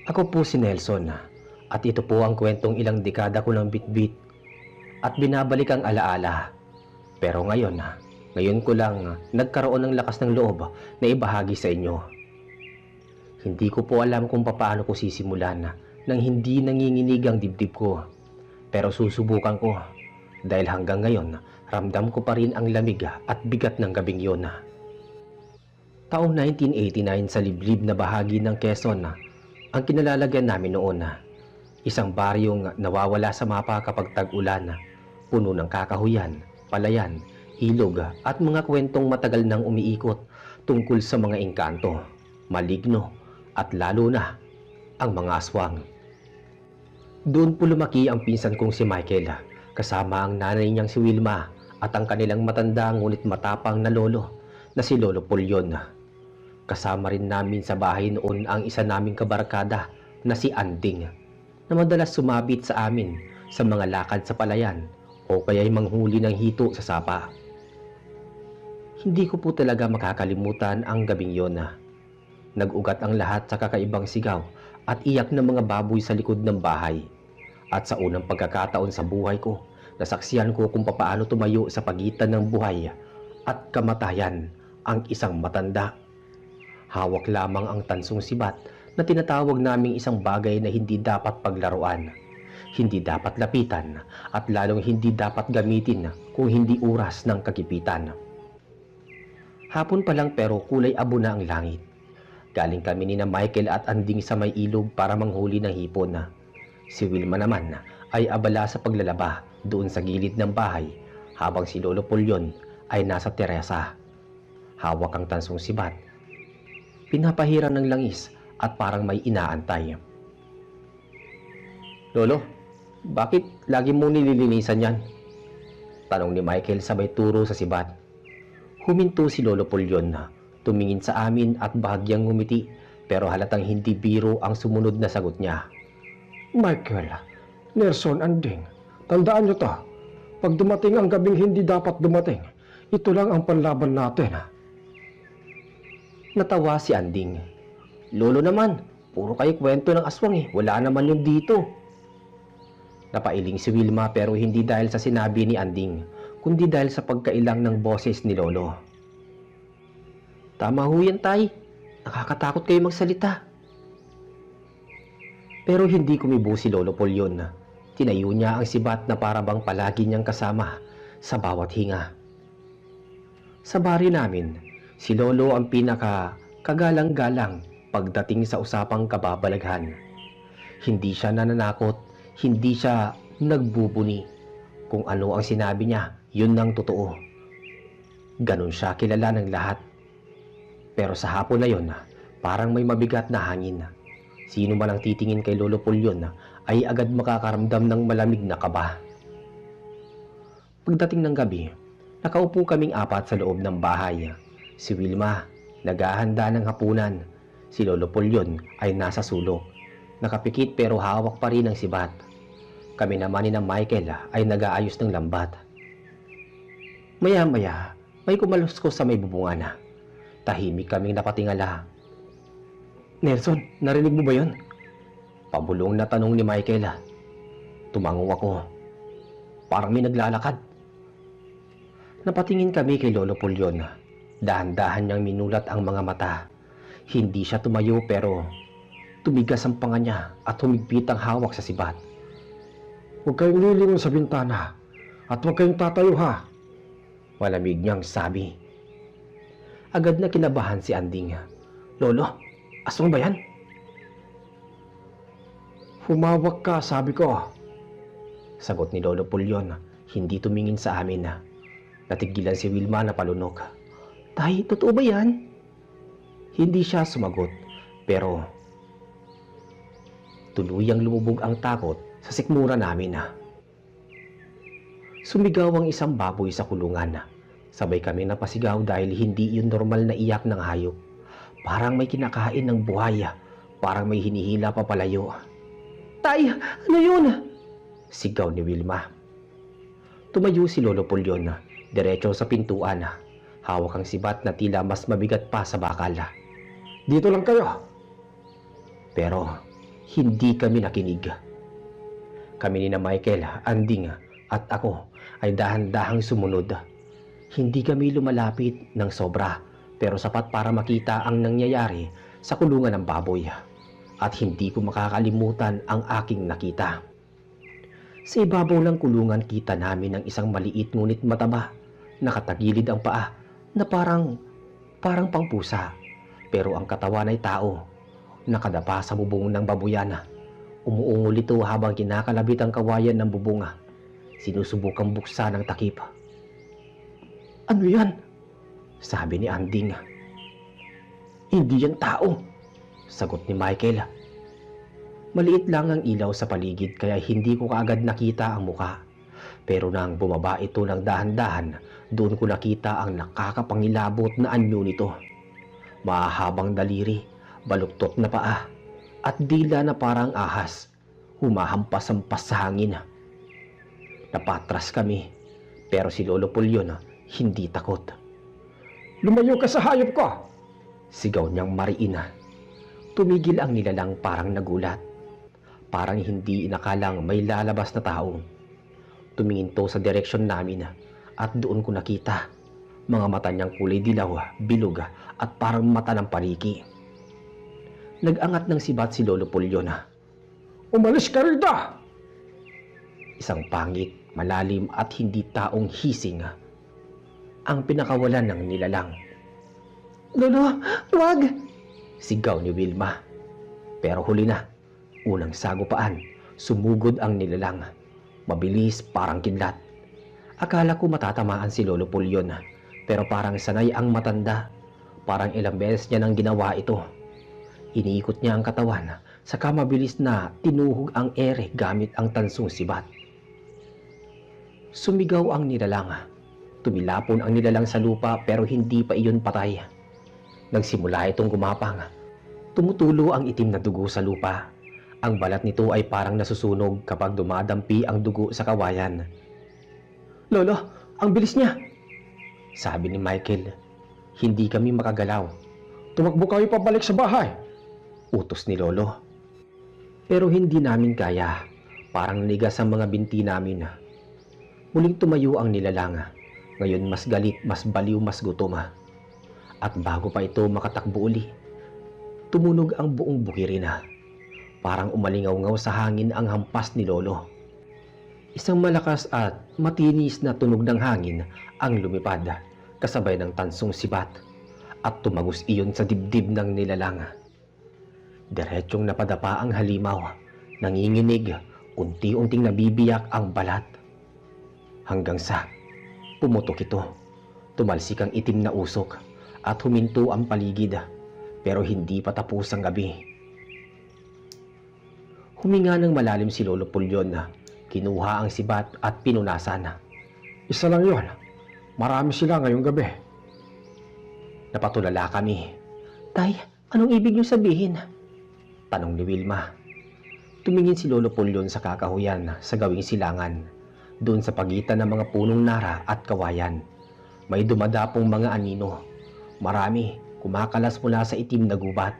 Ako po si Nelson at ito po ang kwentong ilang dekada ko ng bitbit at binabalik ang alaala. Pero ngayon ko lang nagkaroon ng lakas ng loob na ibahagi sa inyo. Hindi ko po alam kung paano ko sisimulan nang hindi nanginginig ang dibdib ko. Pero susubukan ko dahil hanggang ngayon ramdam ko pa rin ang lamig at bigat ng gabing yon. Taong 1989 sa liblib na bahagi ng Quezon ang kinalalagyan namin noon. Isang baryong nawawala sa mapa kapag tag-ulan, puno ng kakahuyan, palayan, ilog at mga kwentong matagal nang umiikot tungkol sa mga engkanto, maligno at lalo na ang mga aswang. Doon po lumaki ang pinsan kong si Michael kasama ang nanay niyang si Wilma at ang kanilang matanda ngunit matapang na lolo na si Lolo Pulyon. Kasama rin namin sa bahay noon ang isa naming kabarkada na si Anding na madalas sumabit sa amin sa mga lakad sa palayan o kaya'y manghuli ng hito sa sapa. Hindi ko po talaga makakalimutan ang gabing yon. Nag-ugat ang lahat sa kakaibang sigaw at iyak ng mga baboy sa likod ng bahay. At sa unang pagkakataon sa buhay ko, nasaksihan ko kung papaano tumayo sa pagitan ng buhay at kamatayan ang isang matanda. Hawak lamang ang tansong sibat na tinatawag naming isang bagay na hindi dapat paglaruan, hindi dapat lapitan at lalong hindi dapat gamitin kung hindi oras ng kagipitan. Hapon pa lang pero kulay abo na ang langit. Galing kami ni na Michael at Anding sa may ilog para manghuli ng hipon. Si Wilma naman ay abala sa paglalaba doon sa gilid ng bahay habang si Lolo Pulyon ay nasa teresa. Hawak ang tansong sibat. Pinapahiran ng langis at parang may inaantay. "Lolo, bakit lagi mo nililinisan yan?" tanong ni Michael sabay turo sa sibat. Huminto si Lolo Pulyon, tumingin sa amin at bahagyang ngumiti pero halatang hindi biro ang sumunod na sagot niya. Michael, Nelson, Anding, tandaan nyo to. Pag dumating ang gabing hindi dapat dumating, ito lang ang panlaban natin. Natawa si Anding. "Lolo naman, puro kayo kwento ng aswang wala naman yun dito." Napailing si Wilma pero hindi dahil sa sinabi ni Anding, kundi dahil sa pagkailang ng boses ni Lolo. "Tama ho yan, tay. Nakakatakot kayo magsalita." Pero hindi kumibo si Lolo Pulyon. Tinayo niya ang sibat na parabang palagi niyang kasama sa bawat hinga. Sa bari namin, si Lolo ang pinaka-kagalang-galang pagdating sa usapang kababalaghan. Hindi siya nananakot, hindi siya nagbubuni. Kung ano ang sinabi niya, yun ang totoo. Ganon siya kilala ng lahat. Pero sa hapon na yun, parang may mabigat na hangin. Sino man ang titingin kay Lolo Pulyon ay agad makakaramdam ng malamig na kaba. Pagdating ng gabi, nakaupo kaming apat sa loob ng bahay. Si Wilma, naghahanda ng hapunan. Si Lolo Pulyon ay nasa sulok. Nakapikit pero hawak pa rin ang sibat. Kami naman ni na Michael ay nag-aayos ng lambat. Maya-maya, may kumaluskos sa may bubungan. Tahimik kaming napatingala. "Nelson, narinig mo ba yun?" Pabulong na tanong ni Michael. Tumango ako. Parang may naglalakad. Napatingin kami kay Lolo Pulyon. Dahan-dahan niyang minulat ang mga mata. Hindi siya tumayo pero tumigas ang panga niya at humigpit ang hawak sa sibat. Huwag kayong lilingon sa bintana at huwag kayong tatayo ha. Malamig niyang sabi. Agad na kinabahan si Anding. "Lolo, aswang ba yan?" Humawak ka, sabi ko. Sagot ni Lolo Pulyon, hindi tumingin sa amin. Natigilan si Wilma na palunok. "Tay, totoo ba yan?" Hindi siya sumagot, pero tuluyang lumubog ang takot sa sikmura namin. Sumigaw ang isang baboy sa kulungan. Sabay kami napasigaw dahil hindi yun normal na iyak ng hayop. Parang may kinakain ng buhay, parang may hinihila papalayo. "Tay, ano yun?" sigaw ni Wilma. Tumayo si Lolo Pulyon, diretso sa pintuan. Hawak ang sibat na tila mas mabigat pa sa bakal. "Dito lang kayo." Pero Hindi kami nakinig. Kami ni na Michael, Anding at ako ay dahan-dahang sumunod. Hindi kami lumalapit ng sobra pero sapat para makita ang nangyayari sa kulungan ng baboy. At hindi ko makakalimutan ang aking nakita. Sa ibabaw ng kulungan kita namin ang isang maliit ngunit mataba. Nakatagilid ang paa na parang pangpusa. Pero ang katawan ay tao. Nakadapa sa bubong ng babuyan. Umuungol ito habang kinakalabit ang kawayan ng bubunga. Sinusubukang buksan ang takip. "Ano yan?" sabi ni Anding. "Hindi yan tao," sagot ni Michael. Maliit lang ang ilaw sa paligid kaya hindi ko kaagad nakita ang muka. Pero nang bumaba ito ng dahan-dahan, doon ko nakita ang nakakapangilabot na anyo nito. Mahahabang daliri, baluktot na paa, at dila na parang ahas, humahampas-hampas sa hangin. Napatras kami, pero si Lolo Pulyon hindi takot. "Lumayo ka sa hayop ko!" Sigaw niyang mariina. Tumigil ang nilalang parang nagulat. Parang hindi inakalang may lalabas na tao. Tumingin to sa direksyon namin at doon ko nakita. Mga mata niyang kulay dilaw, bilog at parang mata ng pariki. Nag-angat ng sibat si Lolo Pulyon. "Umalis ka rito!" Isang pangit, malalim at hindi taong hising ang pinakawalan ng nilalang. "Lolo, wag!" sigaw ni Wilma. Pero huli na. Unang sagupaan, sumugod ang nilalang. Mabilis, parang kidlat. Akala ko matatamaan si Lolo Pulyon, pero parang sanay ang matanda. Parang ilang beses niya nang ginawa ito. Iniikot niya ang katawan, saka mabilis na tinuhog ang ere gamit ang tansong sibat. Sumigaw ang nilalang. Tumilapon ang nilalang sa lupa pero hindi pa iyon patay. Nagsimula itong gumapang. Tumutulo ang itim na dugo sa lupa. Ang balat nito ay parang nasusunog kapag dumadampi ang dugo sa kawayan. "Lolo, ang bilis niya!" sabi ni Michael. Hindi kami makagalaw. "Tumakbo kayo pabalik sa bahay!" Utos ni Lolo. Pero hindi namin kaya. Parang nigas ang mga binti namin. Muling tumayo ang nilalang. Ngayon mas galit, mas baliw, mas gutom. At bago pa ito makatakbo uli, tumunog ang buong bukirin. Parang umalingaw-ngaw sa hangin ang hampas ni Lolo. Isang malakas at matinis na tunog ng hangin ang lumipad, kasabay ng tansong sibat, at tumagos iyon sa dibdib ng nilalang. Diretsyong napadapa ang halimaw, nanginginig, unti-unting nabibiyak ang balat. Hanggang sa pumutok ito, tumalsik ang itim na usok at huminto ang paligid, pero hindi pa tapos ang gabi. Huminga ng malalim si Lolo Pulyon. Kinuha ang sibat at pinunasan. "Isa lang yon. Marami sila ngayong gabi." Napatulala kami. "Tay, anong ibig niyo sabihin?" tanong ni Wilma. Tumingin si Lolo Pulyon sa kakahuyan sa gawing silangan. Doon sa pagitan ng mga punong nara at kawayan, may dumadapong mga anino. Marami, kumakalas mula sa itim na gubat.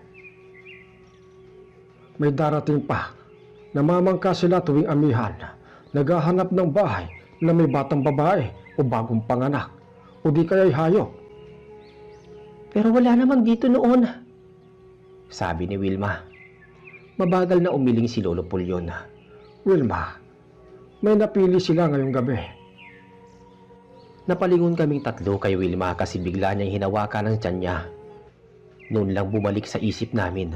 "May darating pa. Namamangka sila tuwing amihan. Naghahanap ng bahay na may batang babae o bagong panganak o di kaya'y hayop." "Pero wala naman dito noon," sabi ni Wilma. Mabagal na umiling si Lolo Pulyon. "Wilma, may napili sila ngayong gabi." Napalingon kaming tatlo kay Wilma kasi bigla niyang hinawakan ang tiyan niya. Noon lang bumalik sa isip namin.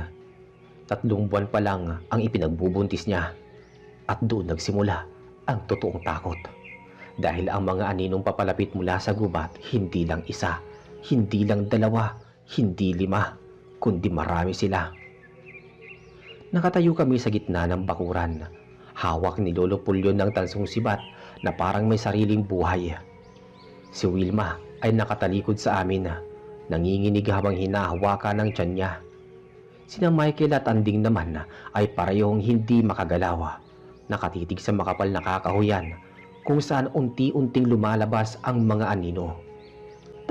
3 buwan pa lang ang ipinagbubuntis niya. At doon nagsimula ang totoong takot. Dahil ang mga aninong papalapit mula sa gubat, hindi lang isa, hindi lang 2, hindi 5, kundi marami sila. Nakatayo kami sa gitna ng bakuran. Hawak ni Lolo Pulyon ng tansong sibat na parang may sariling buhay. Si Wilma ay nakatalikod sa amin, nanginginig habang hinahawakan ng tiyan niya. Sina Michael at Anding naman ay parehong hindi makagalaw, nakatitig sa makapal na kakahuyan kung saan unti-unting lumalabas ang mga anino.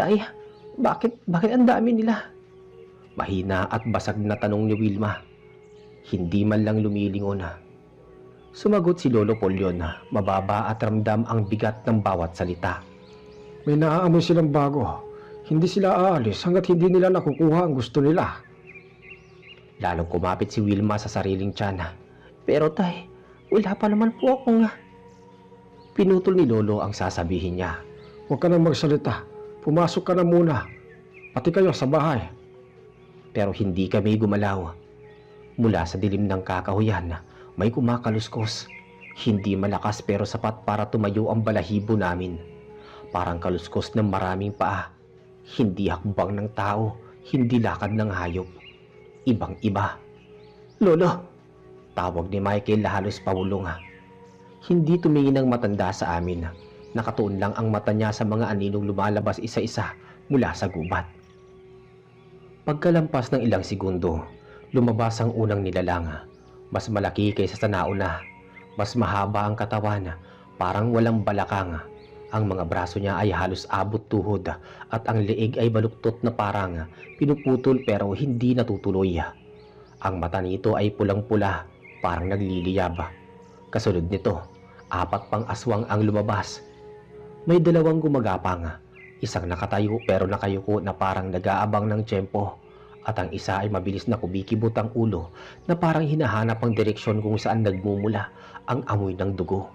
"Tay, bakit ang dami nila?" Mahina at basag na tanong ni Wilma. Hindi man lang lumilingon. Sumagot si Lolo Polyon, mababa at ramdam ang bigat ng bawat salita. May naaamoy silang bago. Hindi sila aalis hanggat hindi nila nakukuha ang gusto nila. Lalong kumapit si Wilma sa sariling tiyan. Pero tay, wala pa naman po akong... Pinutol ni Lolo ang sasabihin niya. Huwag ka nang magsalita. Pumasok ka na muna. Pati kayo sa bahay. Pero hindi kami gumalaw. Mula sa dilim ng kakahuyan, may kumakaluskos. Hindi malakas pero sapat para tumayo ang balahibo namin. Parang kaluskos ng maraming paa. Hindi hakbang ng tao, hindi lakad ng hayop. Ibang-iba. Lolo! Tawag ni Michael na halos pabulong. Hindi tumingin ang matanda sa amin. Nakatuon lang ang mata niya sa mga aninong lumalabas isa-isa mula sa gubat. Pagkalampas ng ilang segundo, lumabas ang unang nilalang. Mas malaki kaysa sa nauna. Mas mahaba ang katawan, parang walang balakang. Ang mga braso niya ay halos abot tuhod at ang leeg ay baluktot na parang pinuputol pero hindi natutuloy. Ang mata nito ay pulang-pula, parang nagliliyab. Kasunod nito, 4 pang aswang ang lumabas. May 2 gumagapang, isang nakatayo pero nakayuko na parang nag-aabang ng tiyempo. At ang isa ay mabilis na kumikibot ang ulo na parang hinahanap ang direksyon kung saan nagmumula ang amoy ng dugo.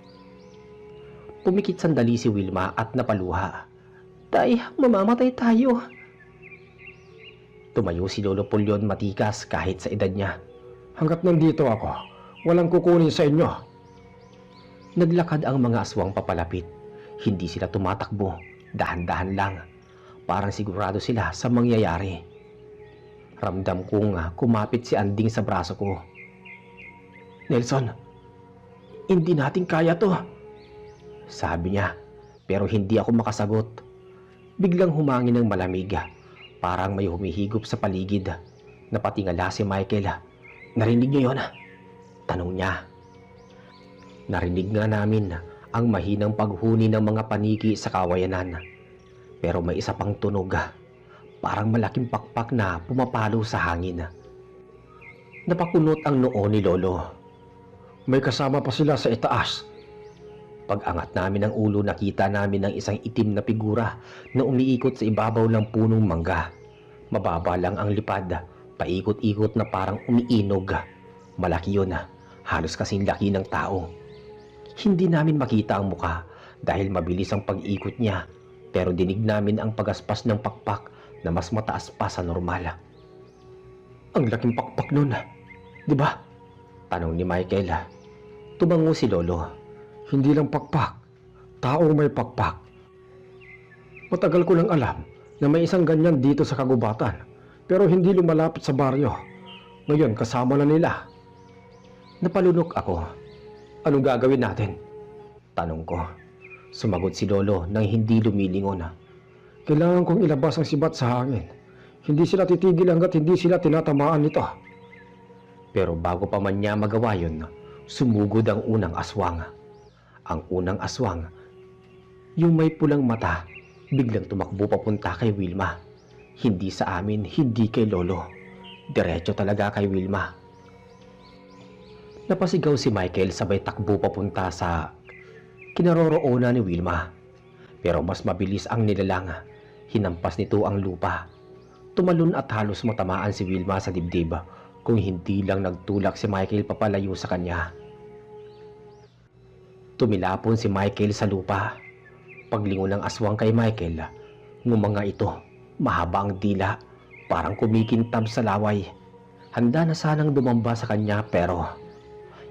Pumikit sandali si Wilma at napaluha. Tay, mamamatay tayo. Tumayo si Lolo Polyon matikas kahit sa edad niya. Hanggat nandito ako, walang kukunin sa inyo. Naglakad ang mga aswang papalapit. Hindi sila tumatakbo, dahan-dahan lang. Parang sigurado sila sa mangyayari. Ramdam kong kumapit si Anding sa braso ko. Nelson, hindi natin kaya to. Sabi niya, pero hindi ako makasagot. Biglang humangin ng malamig, parang may humihigop sa paligid. Napatingala si Michael. Narinig niyo yon? Tanong niya. Narinig nga namin ang mahinang paghuni ng mga paniki sa kawayanan. Pero may isa pang tunog. Parang malaking pakpak na pumapalo sa hangin. Napakunot ang noo ni Lolo. May kasama pa sila sa itaas. Pag-angat namin ng ulo, nakita namin ang isang itim na figura na umiikot sa ibabaw ng punong mangga. Mababa lang ang lipad, paikot-ikot na parang umiinog. Malaki yun, halos kasing laki ng tao. Hindi namin makita ang muka dahil mabilis ang pag-ikot niya, pero dinig namin ang pagaspas ng pakpak na mas mataas pa sa normal. Ang laking pakpak nun, di ba? Tanong ni Michael. Tumango si Lolo. Hindi lang pakpak, taong may pakpak. Matagal ko nang alam na may isang ganyan dito sa kagubatan, pero hindi lumalapit sa baryo. Ngayon kasama na nila. Napalunok ako. Anong gagawin natin? Tanong ko. Sumagot si Lolo nang hindi lumilingon. Kailangan kong ilabas ang sibat sa hangin. Hindi sila titigil hanggat hindi sila tinatamaan nito. Pero bago pa man niya magawa yun, sumugod ang unang aswang. Ang unang aswang, yung may pulang mata, biglang tumakbo papunta kay Wilma. Hindi sa amin, hindi kay Lolo. Diretso talaga kay Wilma. Napasigaw si Michael sabay takbo papunta sa kinaroroonan ni Wilma. Pero mas mabilis ang nilalang. Hinampas nito ang lupa. Tumalon at halos matamaan si Wilma sa dibdib kung hindi lang nagtulak si Michael papalayo sa kanya. Tumilapon si Michael sa lupa. Paglingon ng aswang kay Michael, ngumanga ito, mahaba ang dila, parang kumikintab sa laway. Handa na sanang dumamba sa kanya pero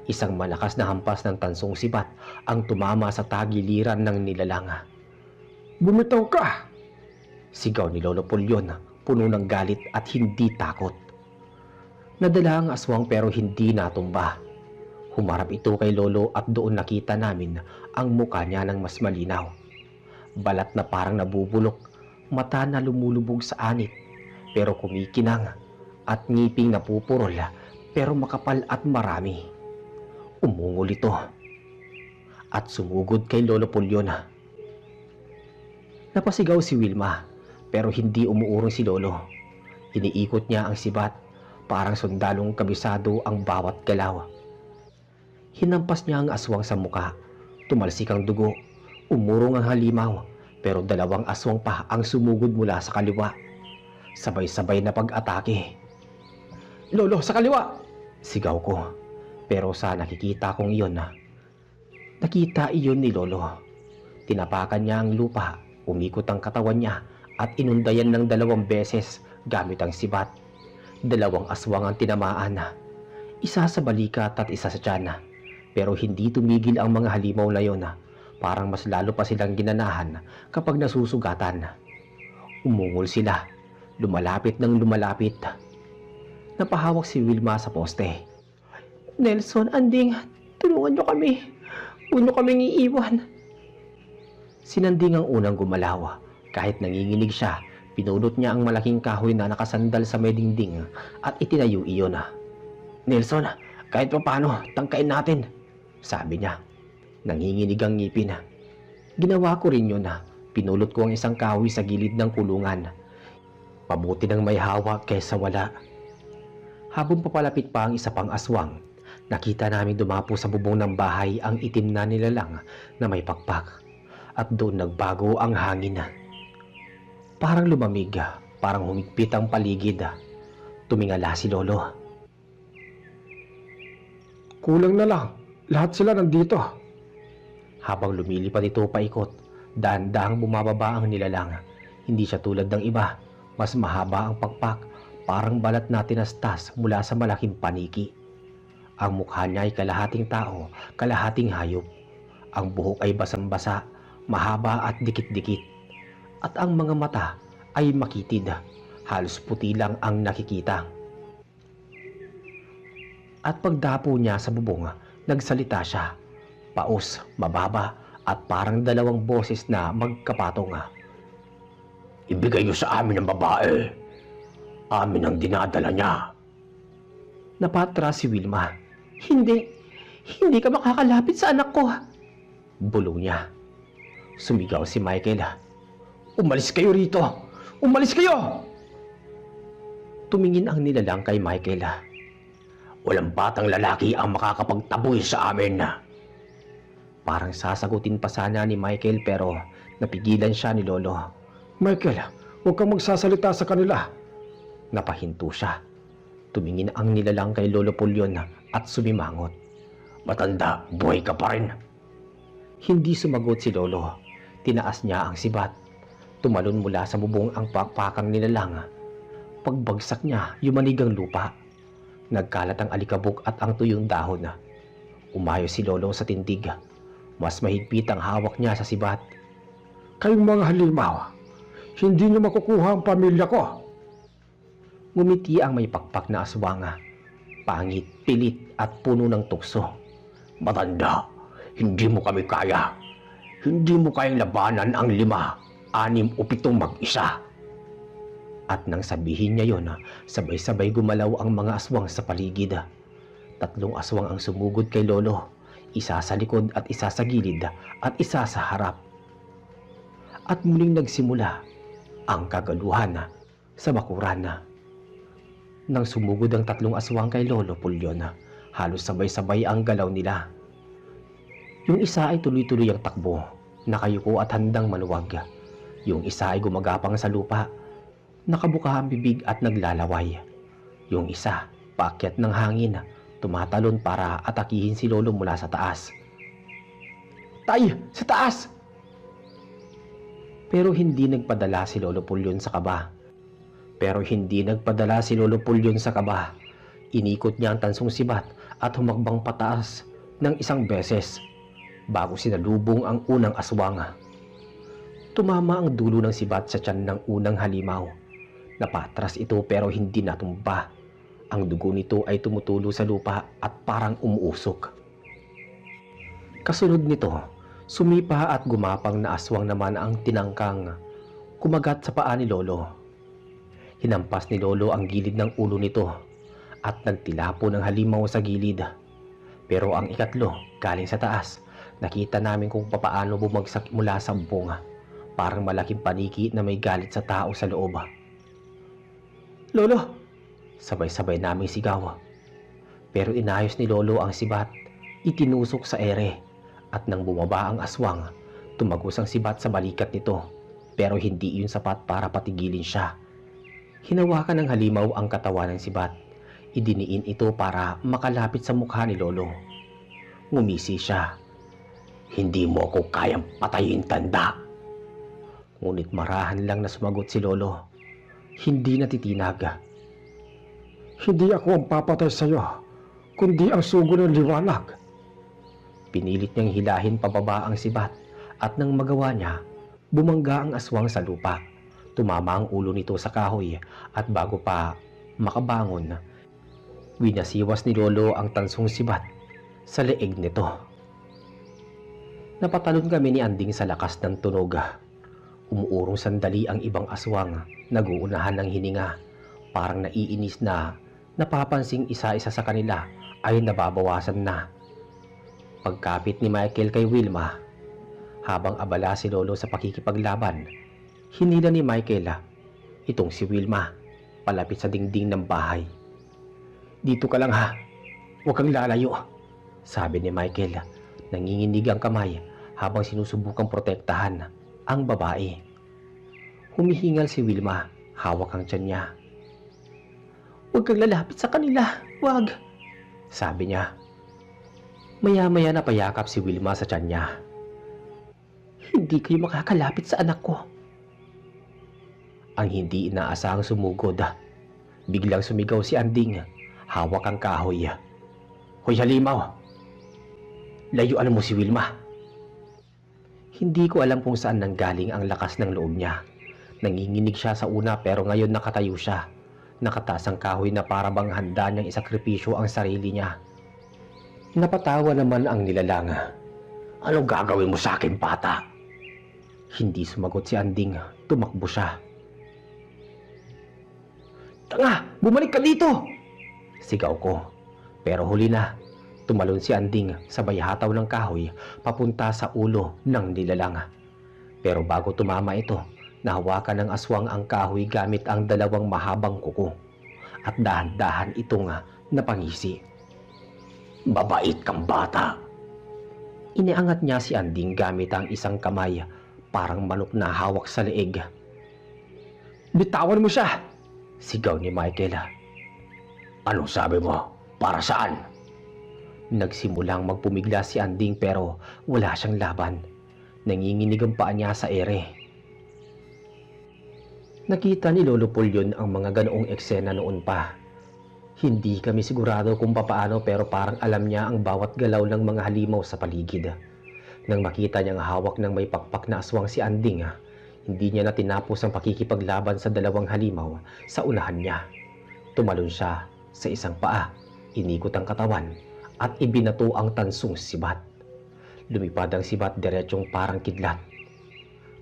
isang malakas na hampas ng tansong sibat ang tumama sa tagiliran ng nilalang. Bumitaw ka! Sigaw ni Lolo Polyon, puno ng galit at hindi takot. Nadala ang aswang pero hindi natumba. Humarap ito kay Lolo at doon nakita namin ang mukha niya ng mas malinaw. Balat na parang nabubulok, mata na lumulubog sa anit, pero kumikinang, at ngiping napupurol, pero makapal at marami. Umungol ito at sumugod kay Lolo Polyon. Napasigaw si Wilma, pero hindi umuurong si Lolo. Iniikot niya ang sibat, Parang sundalong kabisado ang bawat galaw. Hinampas niya ang aswang sa muka. Tumalsik ang dugo. Umurong ang halimaw, pero dalawang aswang pa ang sumugod mula sa kaliwa. Sabay-sabay na pag-atake. Lolo, sa kaliwa! Sigaw ko. Pero sa nakikita kong iyon nakita iyon ni Lolo. Tinapakan niya ang lupa, umikot ang katawan niya at inundayan ng 2 beses gamit ang sibat. 2 aswang ang tinamaan. Isa sa balikat at isa sa tiyan. Pero hindi tumigil ang mga halimaw na yon. Parang mas lalo pa silang ginanahan kapag nasusugatan. Umungol sila. Lumalapit ng lumalapit. Napahawak si Wilma sa poste. Nelson, Anding, tulungan niyo kami. Huwag niyo kaming iiwan. Si Nanding ang unang gumalaw. Kahit nanginginig siya, pinulot niya ang malaking kahoy na nakasandal sa may dingding at itinayo iyon. Nelson, kahit pa paano, tangkain natin, sabi niya. Nanginginig ang ngipin. Ginawa ko rin yun. Pinulot ko ang isang kahoy sa gilid ng kulungan. Mabuti nang may hawak kaysa wala. Habang papalapit pa ang isa pang aswang, nakita namin dumapo sa bubong ng bahay ang itim na nilalang na may pakpak. At doon nagbago ang hangin. Parang lumamig, parang humigpit ang paligid. Tumingala si Lolo. Kulang na lang. Lahat sila nandito. Habang lumilipad ito paikot, dahan-dahang bumababa ang nilalang. Hindi siya tulad ng iba. Mas mahaba ang pakpak, parang balat na tinastas mula sa malaking paniki. Ang mukha niya ay kalahating tao, kalahating hayop. Ang buhok ay basang-basa, mahaba at dikit-dikit. At ang mga mata ay makitid, halos puti lang ang nakikita. At pagdapo niya sa bubong, nagsalita siya. Paus, mababa, at parang 2 boses na magkapatong. Ibigay niyo sa amin ang babae. Amin ang dinadala niya. Napatras si Wilma. Hindi ka makakalapit sa anak ko. Bulong niya. Sumigaw si Michael. Umalis kayo rito! Umalis kayo! Tumingin ang nilalang kay Michael. Walang batang lalaki ang makakapagtaboy sa amin. Parang sasagutin pa sana ni Michael pero napigilan siya ni Lolo. Michael, huwag kang magsasalita sa kanila. Napahinto siya. Tumingin ang nilalang kay Lolo Pulyon at sumimangot. Matanda, buhay ka pa rin. Hindi sumagot si Lolo. Tinaas niya ang sibat. Tumalon mula sa bubong ang pakpakang nilalang. Pagbagsak niya, yumanig ang lupa. Nagkalat ang alikabok at ang tuyong dahon. Umayo si Lolo sa tindig. Mas mahigpit ang hawak niya sa sibat. Kayong mga halimaw, hindi niyo makukuha ang pamilya ko. Ngumiti ang may pakpak na aswanga. Pangit, pilit at puno ng tukso. Matanda, hindi mo kami kaya. Hindi mo kayang labanan ang 5, 6 o 7 mag-isa. At nang sabihin niya yon, sabay-sabay gumalaw ang mga aswang sa paligid. 3 aswang ang sumugod kay Lolo. Isa sa likod at isa sa gilid at isa sa harap. At muling nagsimula ang kagaluhan sa bakuran. Nang sumugod ang 3 aswang kay Lolo Pulyon, halos sabay-sabay ang galaw nila. Yung isa ay tuloy-tuloy ang takbo, nakayuko at handang maluwag. Yung isa ay gumagapang sa lupa, nakabuka ang bibig at naglalaway. Yung isa, paakyat ng hangin, tumatalon para atakihin si Lolo mula sa taas. Tay! Sa taas! Pero hindi nagpadala si Lolo Pulyon sa kaba. Inikot niya ang tansong sibat at humakbang pataas ng 1 beses bago sinalubong ang unang aswang. Tumama ang dulo ng sibat sa tiyan ng unang halimaw. Napatras ito pero hindi natumba. Ang dugo nito ay tumutulo sa lupa at parang umuusok. Kasunod nito, sumipa at gumapang na aswang naman ang tinangkang kumagat sa paa ni Lolo. Hinampas ni Lolo ang gilid ng ulo nito at nagtilapo ng halimaw sa gilid. Pero ang ikatlo, galing sa taas, nakita namin kung papaano bumagsak mula sa bubong. Parang malaking paniki na may galit sa tao sa loob. Lolo! Sabay-sabay naming sigaw. Pero inayos ni Lolo ang sibat, itinusok sa ere, at nang bumaba ang aswang, tumagos ang sibat sa balikat nito, pero hindi iyon sapat para patigilin siya. Hinawakan ng halimaw ang katawan ng sibat, idiniin ito para makalapit sa mukha ni Lolo. Ngumisi siya. "Hindi mo ako kayang patayin, tanda." Ngunit marahan lang na sumagot si Lolo. Hindi natitinag. Hindi ako ang papatay sa iyo, kundi ang sugo ng liwanag. Pinilit niyang hilahin pababa ang sibat at nang magawa niya, bumangga ang aswang sa lupa. Tumama ang ulo nito sa kahoy at bago pa makabangon, winasiwas ni Lolo ang tansong sibat sa leeg nito. Napatalon kami ni Anding sa lakas ng tunog. Umuurong sandali ang ibang aswang, naguunahan ng hininga, parang naiinis na napapansing isa-isa sa kanila ay nababawasan na. Pagkapit ni Michael kay Wilma, habang abala si Lolo sa pakikipaglaban, hinila ni Michael itong si Wilma palapit sa dingding ng bahay. "Dito ka lang ha, huwag kang lalayo," sabi ni Michael. Nanginginig ang kamay habang sinusubukang protektahan ang babae. Humihingal si Wilma, hawak ang tiyan niya. "Huwag kang lalapit sa kanila, huwag," sabi niya. Maya-maya napayakap si Wilma sa tiyan niya. "Hindi kayo makakalapit sa anak ko." Ang hindi inaasahang sumugod. Biglang sumigaw si Anding, hawak ang kahoy. "Hoy halimaw! Layuan mo si Wilma." Hindi ko alam kung saan nanggaling ang lakas ng loob niya. Nanginginig siya sa una pero ngayon nakatayo siya. Nakataas ang kahoy na para bang handa niyang isakripisyo ang sarili niya. Napatawa naman ang nilalang. "Anong gagawin mo sa akin, bata?" Hindi sumagot si Anding. Tumakbo siya. "Tanga! Bumalik ka dito!" sigaw ko. Pero huli na. Tumalon si Anding sabay hataw ng kahoy papunta sa ulo ng nilalang. Pero bago tumama ito, nahawakan ng aswang ang kahoy gamit ang dalawang mahabang kuko. At dahan-dahan itong napangisi. "Babait kang bata." Iniangat niya si Anding gamit ang isang kamay, parang manok na hawak sa leeg. "Bitawan mo siya!" sigaw ni Michael. "Anong sabi mo? Para saan?" Nagsimulang magpumigla si Anding pero wala siyang laban. Nanginginig ang paa niya sa ere. Nakita ni Lolo Pulyon ang mga ganoong eksena noon pa. Hindi kami sigurado kung papaano pero parang alam niya ang bawat galaw ng mga halimaw sa paligid. Nang makita niyang hawak ng may pakpak na aswang si Anding, hindi niya na tinapos ang pakikipaglaban sa dalawang halimaw sa unahan niya. Tumalon siya sa isang paa, inikot ang katawan, at ibinato ang tansong sibat. Lumipad ang sibat diretsong parang kidlat.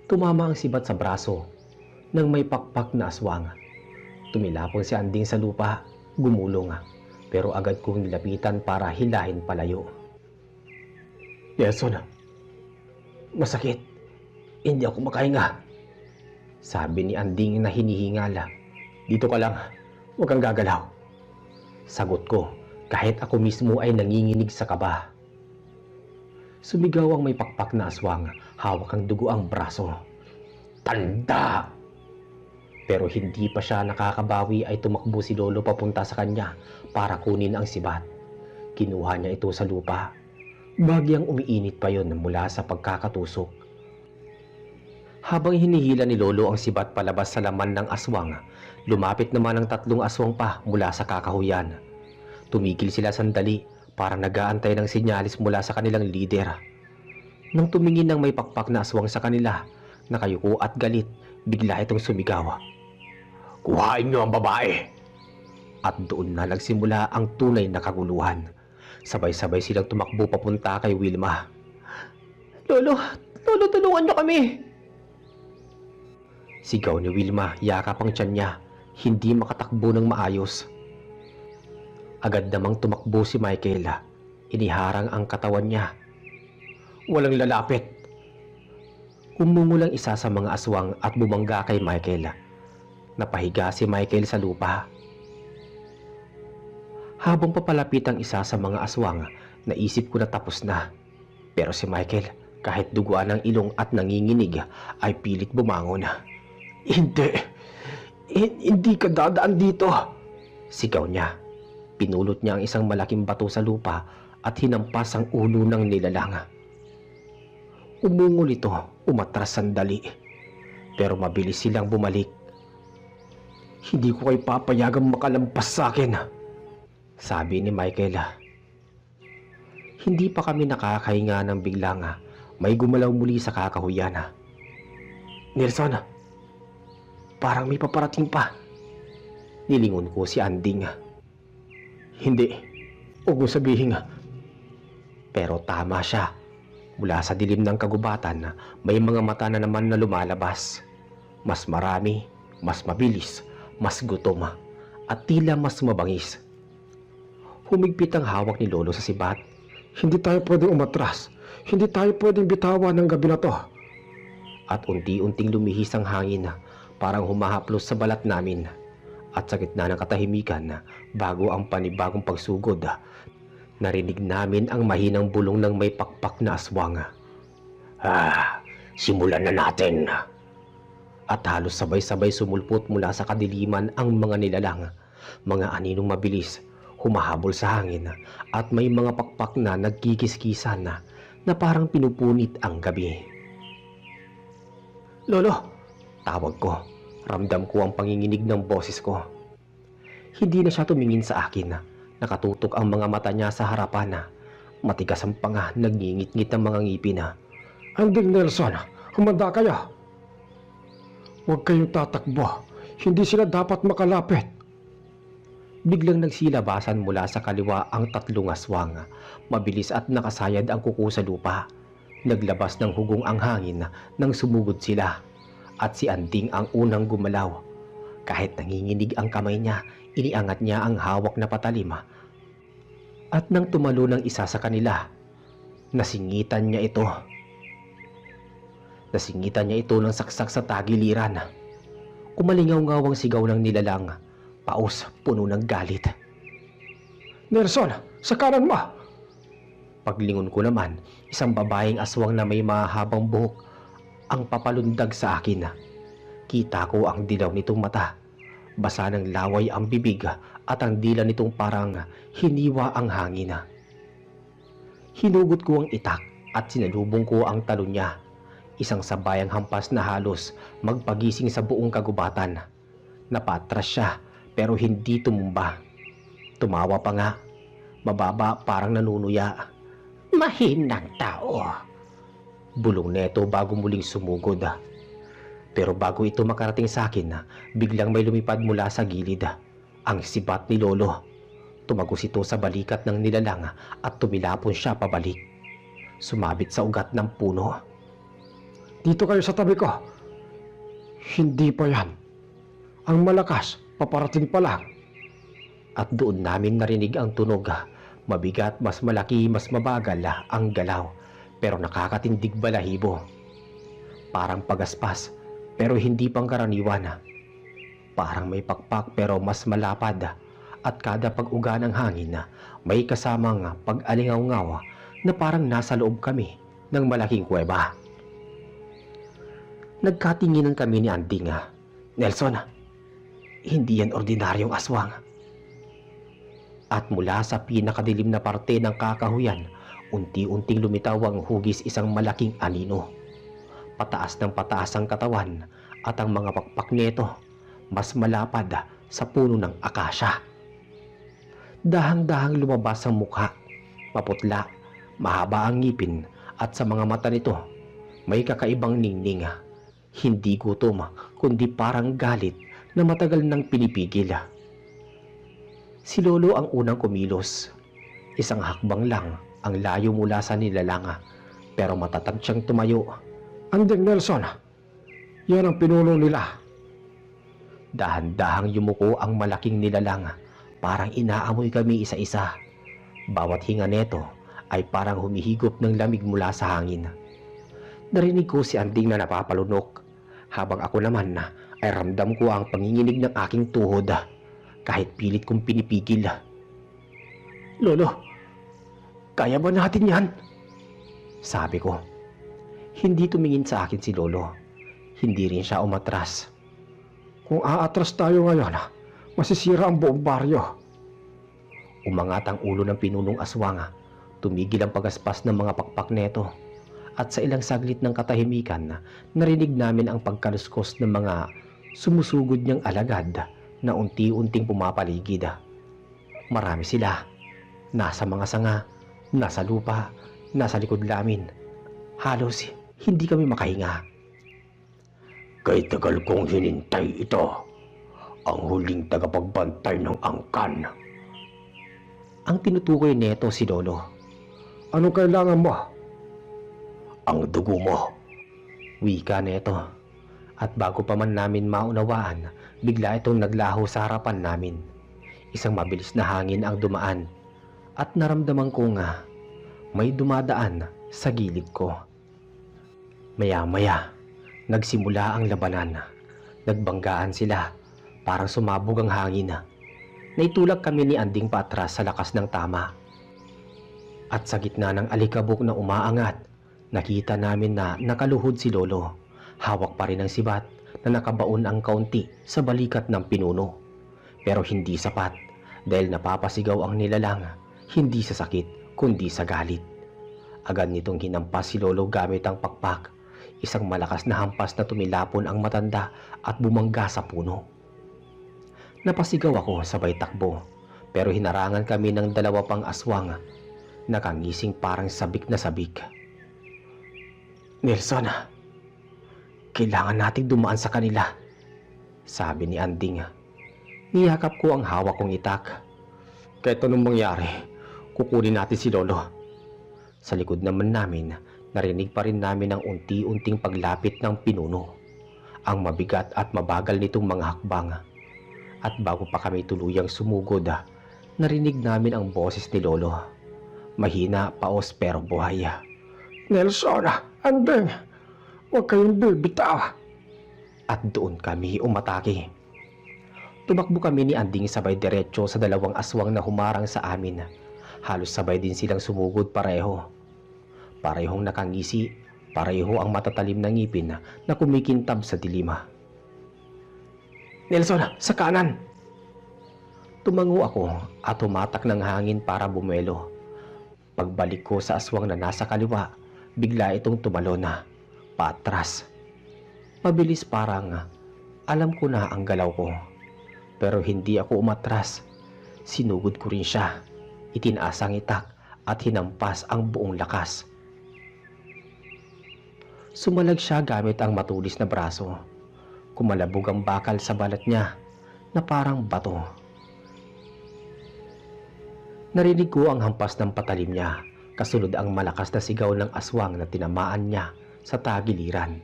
Tumama ang sibat sa braso ng may pakpak na aswang. Tumilapon si Anding sa lupa, gumulong, pero agad kong nilapitan para hilahin palayo. "Nelson, masakit. Hindi ako makahinga," sabi ni Anding na hinihingala. "Dito ka lang, huwag kang gagalaw," sagot ko. Kahit ako mismo ay nanginginig sa kaba. Sumigaw ang may pakpak na aswang, hawak ang dugo ang braso. "Tanda!" Pero hindi pa siya nakakabawi ay tumakbo si Lolo papunta sa kanya para kunin ang sibat. Kinuha niya ito sa lupa. Bagyang umiinit pa yon mula sa pagkakatusok. Habang hinihila ni Lolo ang sibat palabas sa laman ng aswang, lumapit naman ang tatlong aswang pa mula sa kakahuyan. Tumigil sila sandali para nag-aantay ng sinyalis mula sa kanilang lider. Nang tumingin ng may pakpak na aswang sa kanila, nakayuko at galit, bigla itong sumigaw. "Kuhain niyo ang babae!" At doon na nagsimula ang tunay na kaguluhan. Sabay-sabay silang tumakbo papunta kay Wilma. Lolo, tulungan niyo kami!" Sigaw ni Wilma, yakap ang tiyan niya, hindi makatakbo ng maayos. Agad namang tumakbo si Michael. Iniharang ang katawan niya. "Walang lalapit!" Umungulang isa sa mga aswang at bumangga kay Michael. Napahiga si Michael sa lupa. Habang papalapit ang isa sa mga aswang, naisip ko na tapos na. Pero si Michael, kahit duguan ng ilong at nanginginig, ay pilit bumangon. Hindi. Hindi ka dadaan dito. Sigaw niya. Pinulot niya ang isang malaking bato sa lupa at hinampas ang ulo ng nilalang. Umungol ito, umatras sandali. Pero mabilis silang bumalik. Hindi ko kayo papayagang makalampas sa akin. Sabi ni Michael. Hindi pa kami nakakahinga ng biglang may gumalaw muli sa kakahuyan. Nelson, parang may paparating pa. Nilingon ko si Anding. Hindi. Huwag mo sabihin. Pero tama siya. Mula sa dilim ng kagubatan, may mga mata na naman na lumalabas. Mas marami, mas mabilis, mas gutom, at tila mas mabangis. Humigpit ang hawak ni Lolo sa sibat. Hindi tayo pwedeng umatras. Hindi tayo pwedeng bitawan ng gabi na to. At unti-unting lumihis ang hangin, parang humahaplos sa balat namin. At sa gitna ng katahimikan, bago ang panibagong pagsugod, narinig namin ang mahinang bulong ng may pakpak na aswang. Simulan na natin. At halos sabay-sabay sumulpot mula sa kadiliman ang mga nilalang, mga aninong mabilis, humahabol sa hangin, at may mga pakpak na nagkikiskisan na parang pinupunit ang gabi. Lolo! Tawag ko. Ramdam ko ang panginginig ng boses ko. Hindi na siya tumingin sa akin. Nakatutok ang mga mata niya sa harapan. Matigas ang panga, nagngingit-ngit ang mga ngipin. Anding Nelson, humanda kayo. Huwag kayong tatakbo. Hindi sila dapat makalapit. Biglang nagsilabasan mula sa kaliwa ang tatlong aswang. Mabilis at nakasayad ang kuko sa lupa. Naglabas ng hugong ang hangin nang sumugod sila. At si Anding ang unang gumalaw. Kahit nanginginig ang kamay niya, iniangat niya ang hawak na patalim. At nang tumalo ng isa sa kanila, nasingitan niya ito. Nasingitan niya ito ng saksak sa tagiliran. Umalingaw-ngaw ang sigaw ng nilalang. Paus, puno ng galit. Nelson, sa kanan mo! Paglingon ko naman, isang babaeng aswang na may mahabang buhok ang papalundag sa akin. Kita ko ang dilaw nitong mata. Basa ng laway ang bibig at ang dila nitong parang hiniwa ang hangin. Hinugot ko ang itak at sinalubong ko ang talon niya. Isang sabayang hampas na halos magpagising sa buong kagubatan. Napatras siya pero hindi tumumba. Tumawa pa nga. Mababa parang nanunuya. Mahinang tao. Bulong neto bago muling sumugod. Pero bago ito makarating sa akin, biglang may lumipad mula sa gilid. Ang sibat ni Lolo. Tumagos ito sa balikat ng nilalang at tumilapon siya pabalik. Sumabit sa ugat ng puno. Dito kayo sa tabi ko. Hindi pa yan. Ang malakas, paparating pa lang. At doon namin narinig ang tunog. Mabigat, mas malaki, mas mabagal ang galaw. Pero nakakatindig balahibo. Parang pagaspas, pero hindi pangkaraniwan. Parang may pakpak pero mas malapad. At kada pag-uga ng hangin, may kasamang pag-alingaw-ngaw na parang nasa loob kami ng malaking kuweba. Nagkatinginan kami ni Anding. Nelson, hindi yan ordinaryong aswang. At mula sa pinakadilim na parte ng kakahuyan, unti-unting lumitaw ang hugis isang malaking anino. Pataas ng pataas ang katawan at ang mga pakpak nito mas malapad sa puno ng akasya. Dahang-dahang lumabas ang mukha, maputla, mahaba ang ngipin at sa mga mata nito may kakaibang ningning. Hindi gutom kundi parang galit na matagal nang pinipigil. Si Lolo ang unang kumilos. Isang hakbang lang ang layo mula sa nilalang, pero matatag siyang tumayo. Anding Nelson, yan ang pinuno nila. Dahan-dahang yumuko ang malaking nilalang, parang inaamoy kami isa-isa. Bawat hinga neto ay parang humihigop ng lamig mula sa hangin. Narinig ko si Anding na napapalunok, habang ako naman ay ramdam ko ang panginginig ng aking tuhod, kahit pilit kong pinipigil. Lolo, kaya ba natin yan? Sabi ko. Hindi tumingin sa akin si Lolo. Hindi rin siya umatras. Kung aatras tayo ngayon, masisira ang buong baryo. Umangat ang ulo ng pinunong aswang. Tumigil ang pagaspas ng mga pakpak neto. At sa ilang saglit ng katahimikan, narinig namin ang pagkaluskos ng mga sumusugod niyang alagad na unti-unting pumapaligid. Marami sila. Nasa mga sanga, nasa lupa, nasa likod namin. Halos hindi kami makahinga. Kay tagal kong hinintay ito, ang huling tagapagbantay ng angkan. Ang tinutukoy neto si Lolo. Ano kailangan mo? Ang dugo mo. Wika neto. At bago pa man namin maunawaan, bigla itong naglaho sa harapan namin. Isang mabilis na hangin ang dumaan. At naramdaman ko nga, may dumadaan sa gilid ko. Maya-maya, nagsimula ang labanan. Nagbanggaan sila, parang sumabog ang hangin. Naitulak kami ni Anding paatras sa lakas ng tama. At sa gitna ng alikabok na umaangat, nakita namin na nakaluhod si Lolo. Hawak pa rin ang sibat na nakabaon ang kaunti sa balikat ng pinuno. Pero hindi sapat dahil napapasigaw ang nilalang, hindi sa sakit kundi sa galit. Agad nitong hinampas si Lolo gamit ang pakpak. Isang malakas na hampas na tumilapon ang matanda at bumangga sa puno. Napasigaw ako sabay takbo, pero hinarangan kami ng dalawa pang aswang. Nakangising parang sabik na sabik. Nelson, kailangan nating dumaan sa kanila, sabi ni Anding. Niyakap ko ang hawak kong itak. Kahit anong mangyari, kukunin natin si Lolo. Sa likod naman namin, narinig pa rin namin ang unti-unting paglapit ng pinuno. Ang mabigat at mabagal nitong mga hakbang. At bago pa kami tuluyang sumugod, narinig namin ang boses ni Lolo. Mahina, paos pero buhay. Nelson, Anding, huwag kayong bibitaw. At doon kami umatake. Tumakbo kami ni Anding sabay diretso sa dalawang aswang na humarang sa amin. Halos sabay din silang sumugod pareho. Parehong nakangisi, pareho ang matatalim na ngipin na kumikintab sa dilim. Nelson, sa kanan! Tumango ako at tumatak ng hangin para bumelo. Pagbalik ko sa aswang na nasa kaliwa, bigla itong tumalon na paatras. Mabilis parang alam ko na ang galaw ko. Pero hindi ako umatras. Sinugod ko rin siya. Itinaas ang itak at hinampas ang buong lakas. Sumalag siya gamit ang matulis na braso. Kumalabog ang bakal sa balat niya na parang bato. Narinig ko ang hampas ng patalim niya, kasunod ang malakas na sigaw ng aswang na tinamaan niya sa tagiliran.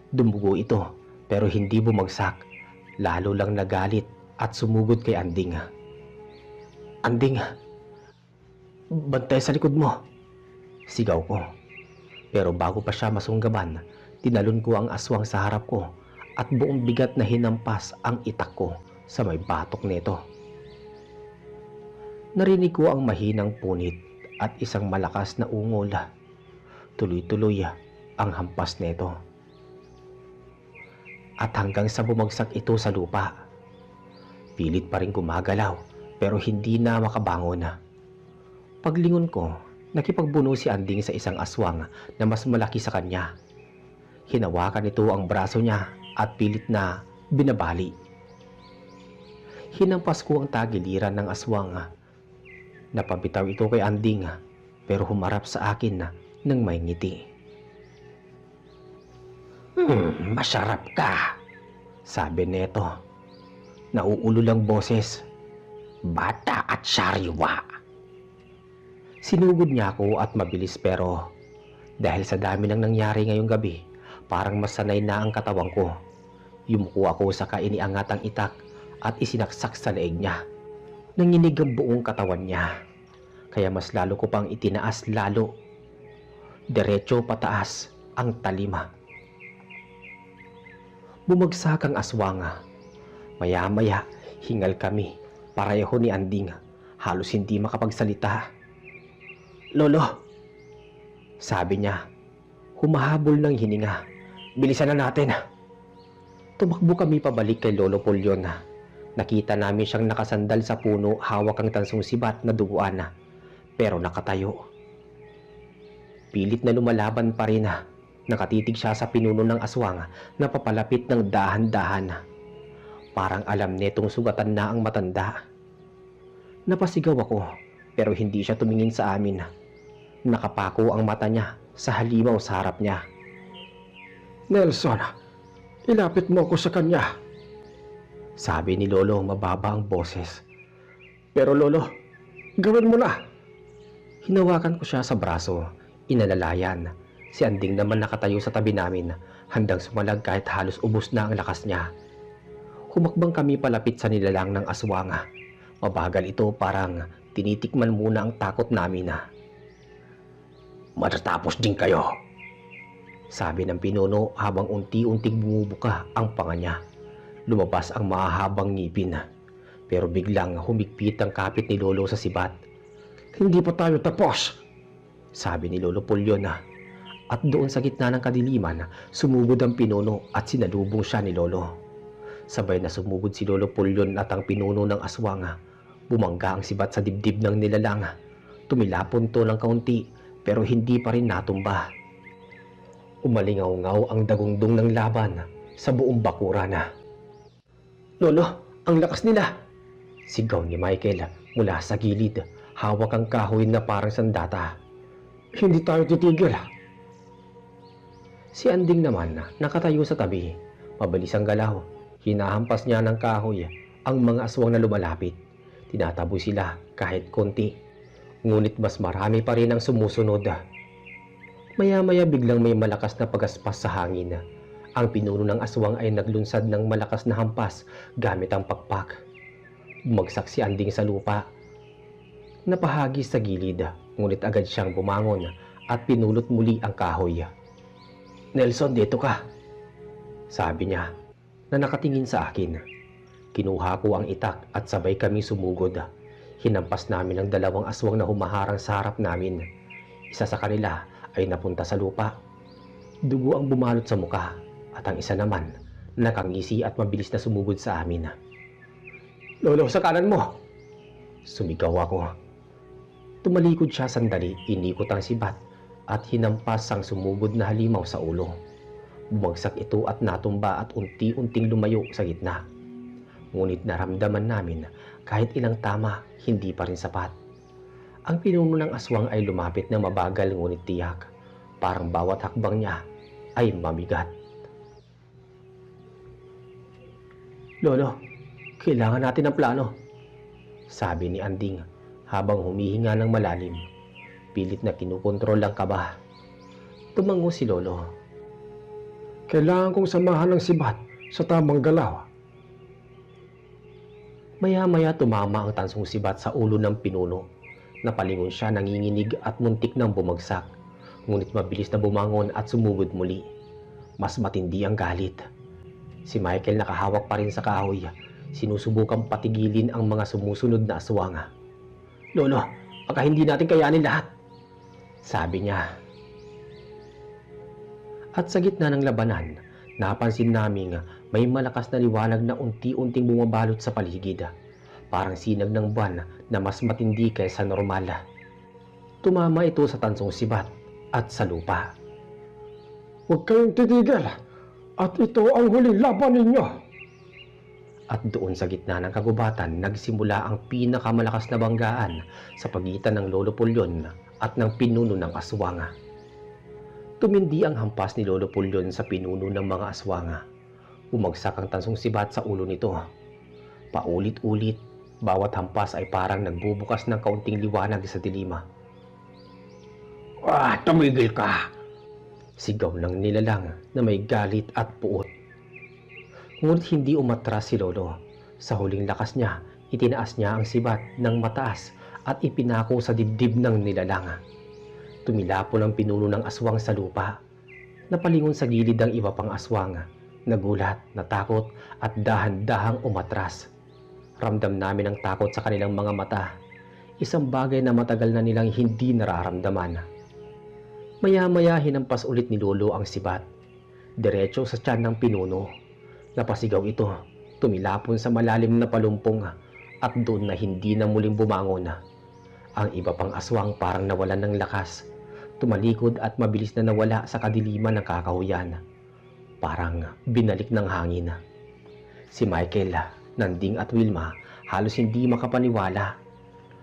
Dumugo ito pero hindi bumagsak, lalo lang nagalit at sumugod kay Anding. Anding, bantay sa likod mo! Sigaw ko. Pero bago pa siya masunggaban, tinalon ko ang aswang sa harap ko at buong bigat na hinampas ang itak ko sa may batok nito. Narinig ko ang mahinang punit at isang malakas na ungol. Tuloy-tuloy ang hampas nito. At hanggang sa bumagsak ito sa lupa. Pilit pa rin gumagalaw pero hindi na makabangon. Paglingon ko, nakipagbuno si Anding sa isang aswang na mas malaki sa kanya. Hinawakan nito ang braso niya at pilit na binabali. Hinampas ko ang tagiliran ng aswang. Napabitaw ito kay Anding pero humarap sa akin ng may ngiti. Masarap ka, sabi neto. Nauulo lang boses. bata at sariwa. Sinugod niya ako at mabilis pero dahil sa dami ng nangyari ngayong gabi, parang masanay na ang katawan ko. Yumuko ako sa iniangat ang itak at isinaksak sa leeg niya. Nanginig ang buong katawan niya, kaya mas lalo ko pang itinaas lalo. Diretso pataas ang talima. Bumagsak ang aswang. Maya-maya, hingal kami, pareho ni Anding. halos hindi makapagsalita. "Lolo," sabi niya, humahabol ng hininga. "Bilisan na natin." Tumakbo kami pabalik kay Lolo Pulyon. Nakita namin siyang nakasandal sa puno, hawak ang tansong sibat na duguan, pero nakatayo. Pilit na lumalaban pa rin. Nakatitig siya sa pinuno ng aswang na papalapit ng dahan-dahan. Parang alam netong sugatan na ang matanda. Napasigaw ako, pero hindi siya tumingin sa amin. Nakapako ang mata niya sa halimaw sa harap niya. "Nelson, ilapit mo ako sa kanya." Sabi ni Lolo, mababa ang boses. "Pero Lolo, gawin mo na." Hinawakan ko siya sa braso, inalalayan. Si Anding naman nakatayo sa tabi namin, handang sumalag kahit halos ubos na ang lakas niya. Humakbang kami palapit sa nilalang ng aswang. Mabagal ito, parang tinitikman muna ang takot namin. "Matatapos din kayo," sabi ng pinuno habang unti-unting bumubuka ang panga niya. Lumabas ang mahahabang ngipin, pero biglang humigpit ang kapit ni Lolo sa sibat. "Hindi pa tayo tapos." Sabi ni Lolo Pulyon. At doon sa gitna ng kadiliman, sumugod ang pinuno at sinalubong siya ni Lolo. Sabay na sumugod si Lolo Pulyon at ang pinuno ng aswang. Bumangga ang sibat sa dibdib ng nilalang. Tumilapon to ng kaunti, pero hindi pa rin natumba. Umalingaw-ngaw ang dagundong ng laban sa buong bakuran. "Lolo, ang lakas nila!" Sigaw ni Michael mula sa gilid, hawak ang kahoy na parang sandata. "Hindi tayo titigil." Si Anding naman nakatayo sa tabi. Mabilis ang galaw. Hinahampas niya ng kahoy ang mga aswang na lumalapit. Tinataboy sila kahit konti. Ngunit mas marami pa rin ang sumusunod. Maya-maya biglang may malakas na pagaspas sa hangin. Ang pinuno ng aswang ay naglunsad ng malakas na hampas gamit ang pakpak. Bumagsak si Anding sa lupa. Napahagis sa gilid, ngunit agad siyang bumangon at pinulot muli ang kahoy. "Nelson, dito ka," sabi niya na nakatingin sa akin. Kinuha ko ang itak at sabay kami sumugod. Hinampas namin ang dalawang aswang na humaharang sa harap namin. Isa sa kanila ay napunta sa lupa. Dugo ang bumalot sa muka at ang isa naman nakangisi at mabilis na sumugod sa amin. "Lolo, sa kanan mo!" Sumigaw ako. Tumalikod siya sandali, inikot ang sibat at hinampas ang sumugod na halimaw sa ulo. Bumagsak ito at natumba at unti-unting lumayo sa gitna. Ngunit naramdaman namin kahit ilang tama, hindi pa rin sapat. Ang pinuno ng aswang ay lumapit na mabagal ngunit tiyak. Parang bawat hakbang niya ay mabigat. "Lolo, kailangan natin ng plano," sabi ni Anding habang humihinga ng malalim. Pilit na kinukontrol ang kaba. Tumango si Lolo. "Kailangan kong samahan ng sibat sa tamang galaw." Maya-maya tumama ang tansong sibat sa ulo ng pinuno. Napalingon siya, nanginginig at muntik nang bumagsak. Ngunit mabilis na bumangon at sumugod muli. Mas matindi ang galit. Si Michael nakahawak pa rin sa kahoy. Sinusubukang patigilin ang mga sumusunod na aswang. "Lolo, baka hindi natin kayanin lahat," sabi niya. At sa gitna ng labanan, napansin naming may malakas na liwanag na unti-unting bumabalot sa paligid. Parang sinag ng buwan na mas matindi kaysa normal. Tumama ito sa tansong sibat at sa lupa. "Huwag kayong titigil at ito ang huling laban ninyo." At doon sa gitna ng kagubatan, nagsimula ang pinakamalakas na banggaan sa pagitan ng Lolo Pulyon at ng pinuno ng aswang. Tumindi ang hampas ni Lolo Pulyon sa pinuno ng mga aswang. Bumagsak ang tansong sibat sa ulo nito. Paulit-ulit, bawat hampas ay parang nagbubukas ng kaunting liwanag sa dilima. Tumigil ka!" Sigaw ng nilalang na may galit at puot. Ngunit hindi umatras si Lolo. Sa huling lakas niya, itinaas niya ang sibat ng mataas at ipinako sa dibdib ng nilalang. Tumilapon ang pinuno ng aswang sa lupa. Napalingon sa gilid ang iba pang aswang. Nagulat, natakot at dahan-dahang umatras. Ramdam namin ang takot sa kanilang mga mata. Isang bagay na matagal na nilang hindi nararamdaman. Maya-maya hinampas ulit ni Lolo ang sibat. Diretso sa tiyan ng pinuno. Napasigaw ito, tumilapon sa malalim na palumpong at doon na hindi na muling bumangon. Ang iba pang aswang parang nawalan ng lakas. Tumalikod at mabilis na nawala sa kadiliman ng kakahuyan. Parang binalik ng hangin. Si Michael, Nanding at Wilma halos hindi makapaniwala.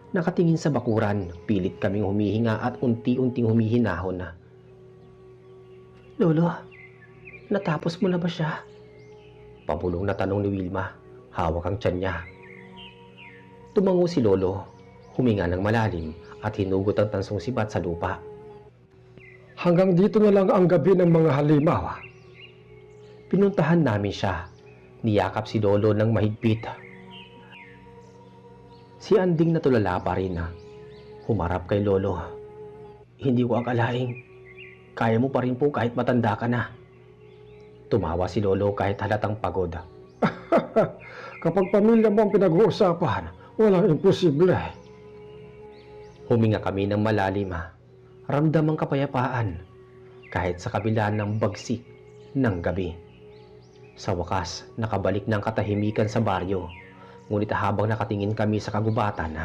Nakatingin sa bakuran, pilit kaming humihinga at unti-unting humihinahon. Lolo, natapos mo na ba siya? Pabulong na tanong ni Wilma, hawak ang tiyan niya. Tumango si Lolo, huminga ng malalim at hinugot ang tansong sibat sa lupa. Hanggang dito na lang ang gabi ng mga halimaw. Pinuntahan namin siya. Niyakap si Lolo ng mahigpit. Si Anding natulala pa rin. Humarap kay Lolo. Hindi ko akalaing kaya mo pa rin po kahit matanda ka na. Tumawa si Lolo kahit halatang pagod. Kapag pamilya mo ang pinag-uusapan, walang imposible. Huminga kami ng malalim. Ramdam ang kapayapaan kahit sa kabila ng bagsik ng gabi. Sa wakas, nakabalik ng katahimikan sa baryo. Ngunit habang nakatingin kami sa kagubatan,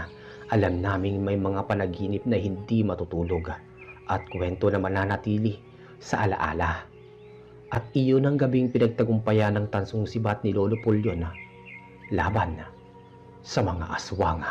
alam naming may mga panaginip na hindi matutulog at kwento na mananatili sa alaala. At iyon ang gabing pinagtagumpayan ng tansong sibat ni Lolo Pulyon laban sa mga aswang.